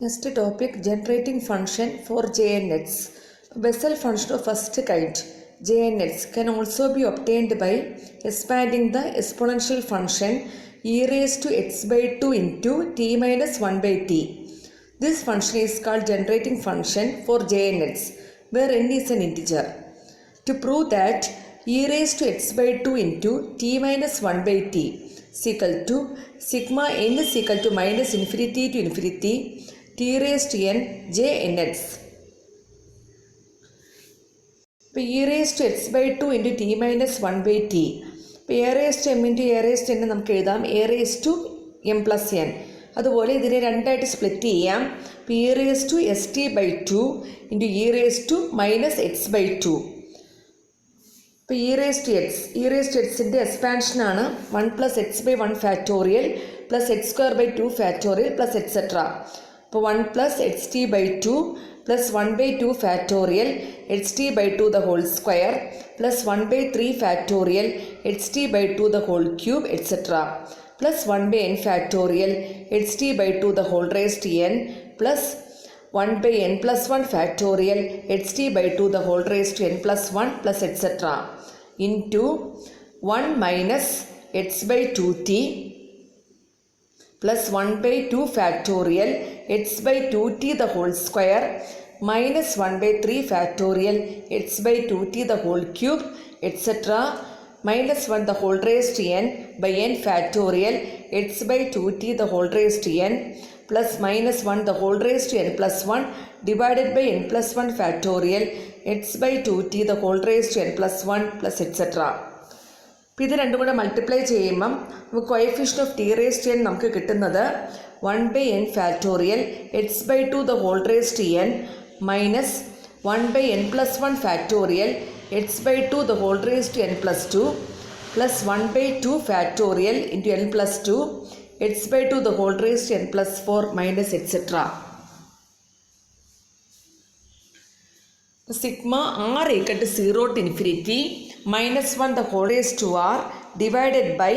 Next topic, generating function for Jnx. Bessel function of first kind Jnx can also be obtained by expanding the exponential function e raised to x by 2 into t minus 1 by t. This function is called generating function for Jnx, where n is an integer. To prove that e raised to x by 2 into t minus 1 by t is equal to sigma n is equal to minus infinity to infinity t raised to n j nx. ഇപ്പോൾ e raised to x by 2 into t minus 1 by t. ഇപ്പോൾ a raised to m into a raised to n നമുക്ക് എഴുതാം a raised to m plus n. അതുപോലെ ഇതിനെ രണ്ടായിട്ട് split ചെയ്യാം. ഇപ്പോൾ e raised to st by 2 into e raised to minus x by 2. ഇപ്പോൾ e raised to xൻ്റെ എക്സ്പാൻഷനാണ് 1 plus x by 1 factorial plus x square by 2 factorial plus etc. ഇപ്പോൾ 1 plus xt by 2 plus 1 by 2 factorial xt by 2 the whole square plus 1 by 3 factorial xt by 2 the whole cube etc. plus 1 by n factorial xt by 2 the whole raised to n plus 1 by n plus 1 factorial xt by 2 the whole raised to n plus 1 plus etc. into 1 minus x by 2t plus 1 by 2 factorial x by 2t the whole square minus 1 by 3 factorial x by 2t the whole cube etc. minus 1 the whole raised to n by n factorial x by 2t the whole raised to n plus minus 1 the whole raised to n plus 1 divided by n plus 1 factorial x by 2t the whole raised to n plus 1 plus etc. അപ്പോൾ ഇത് രണ്ടും കൂടെ multiply ചെയ്യുമ്പം നമുക്ക് coefficient of t raise to n നമുക്ക് കിട്ടുന്നത് 1 by n factorial x by 2 the whole raise to n minus 1 by n plus 1 factorial x by 2 the whole raise to n plus 2 plus 1 by 2 factorial into n plus 2 x by 2 the whole raise to n plus 4 minus etcetera. Sigma r equal to 0 to infinity minus 1 the whole raised to r divided by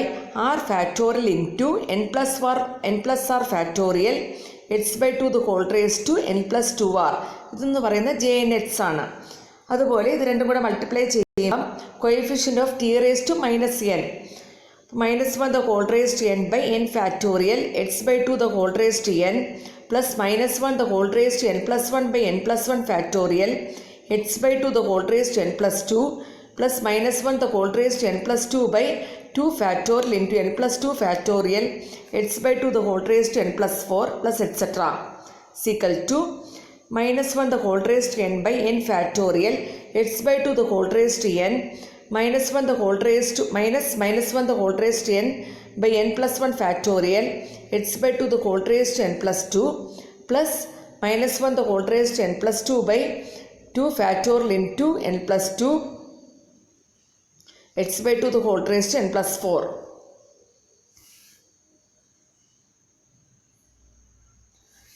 r factorial into n plus r factorial x by 2 the whole raised to n plus 2r. ഇതെന്ന് പറയുന്നത് J n x ആണ്. അതുപോലെ ഇത് രണ്ടും കൂടെ multiply ചെയ്യാം. Coefficient of t raise to minus n minus 1 the whole raised to n by n factorial x by 2 the whole raised to n plus minus 1 the whole raised to n plus 1 by n plus 1 factorial x by 2 the whole raised to n plus 2 plus minus 1 the whole raised to n plus 2 by 2 factorial into n plus 2 factorial x by 2 the whole raised to n plus 4 plus etc. is equal to minus 1 the whole raised to n by n factorial x by 2 the whole raised to n minus 1 the whole raised to minus 1 the whole raised to n by n plus 1 factorial x by 2 the whole raised to n plus 2 plus minus 1 the whole raised to n plus 2 by 2 factorial into n plus 2 x by 2 the whole raised to n plus 4.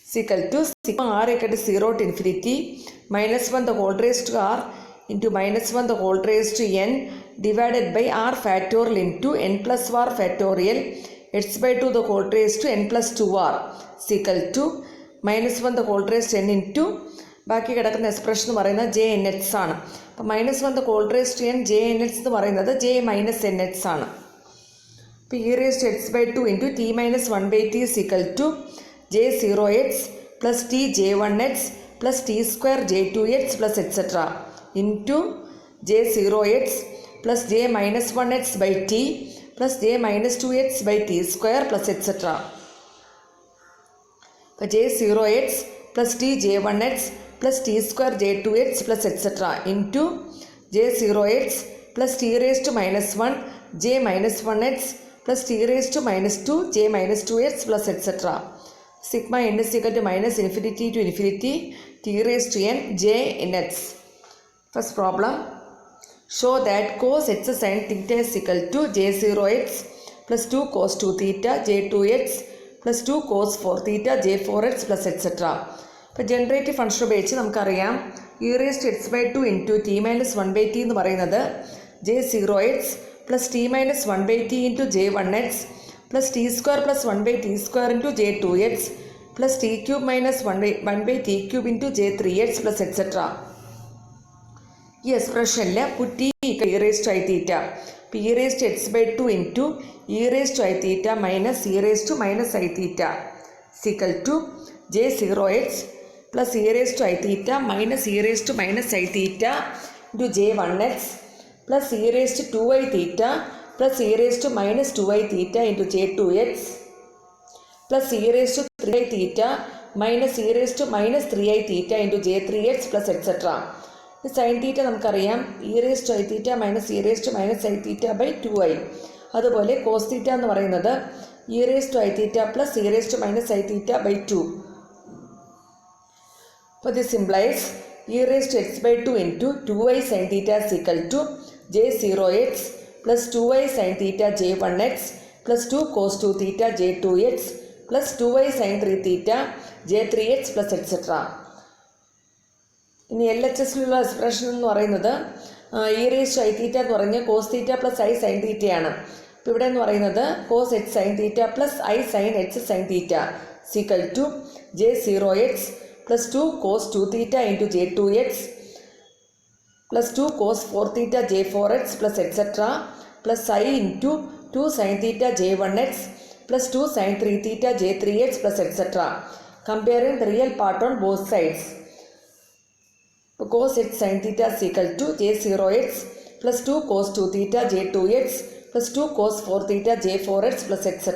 Is equal to sigma r equal to 0 to infinity minus 1 the whole raised to r into minus 1 the whole raised to n divided by r factorial into n plus r factorial x by 2 the whole raised to n plus 2r is equal to minus 1 the whole raised to n into ബാക്കി കിടക്കുന്ന expression എന്ന് പറയുന്നത് J n x ആണ്. അപ്പോൾ minus 1 the whole raised to n j n x എന്ന് പറയുന്നത് j minus n x ആണ്. അപ്പോൾ e raised to x by 2 into t minus 1 by t is equal to j 0 x plus t j 1 x plus t square j 2 x plus etcetera into j 0x plus j minus 1x by t plus j minus 2x by t square plus etc. j 0x plus t j 1x plus t square j 2x plus etc. into j 0x plus t raised to minus 1 j minus 1x plus t raised to minus 2 j minus 2x plus etc. Sigma n is equal to minus infinity to infinity t raised to n j in x. First problem, show that cos x sin theta is equal to j0x plus 2 cos 2 theta j2x plus 2 cos 4 theta j4x plus etc. ഇപ്പോൾ generative function ഉപയോഗിച്ച് നമുക്കറിയാം e raise to x by 2 into t minus 1 by t എന്ന് പറയുന്നത് j0x plus t minus 1 by t into j1x plus t square plus 1 by t square into j2x plus t cube minus 1 by t cube into j 3x plus etc. ഈ എക്സ്പ്രഷനിൽ put t equal e raised to I theta. e raised to x by 2 into e raised to I theta minus e raised to minus I theta is equal to j 0x plus e raised to I theta minus e raised to minus I theta into j 1x plus e raised to 2I theta plus e raised to minus 2I theta into j 2x plus e raised to 3I theta minus e raised to minus 3I theta into j 3x plus etc. Sine theta നമുക്കറിയാം e raise to i theta minus e raise to minus i theta by 2i. അതുപോലെ cos theta എന്ന് പറയുന്നത് e raise to i theta plus e raise to minus i theta by 2. അപ്പോൾ this implies e raise to x by 2 into 2i sine theta is equal to j 0x plus 2i sine theta j 1x plus 2 cos 2 theta j 2x plus 2i sine 3 theta j 3x plus etcetera. ഇനി L H എസിലുള്ള expression എന്ന് പറയുന്നത് e raise to i theta എന്ന് പറഞ്ഞ് cos theta plus i sine തീറ്റയാണ്. അപ്പോൾ ഇവിടെ എന്ന് പറയുന്നത് cos h sine theta plus i sine h sine theta is equal to j 0x plus 2 cos 2 theta into j 2x plus 2 cos 4 theta j 4x plus etcetera plus i into 2 sign theta j 1x plus 2 sine 3 theta j 3x plus etcetera. Comparing the real part on both sides. cos h sin theta is equal to j 0x plus 2 cos 2 theta j 2x plus 2 cos 4 theta j 4x plus etc.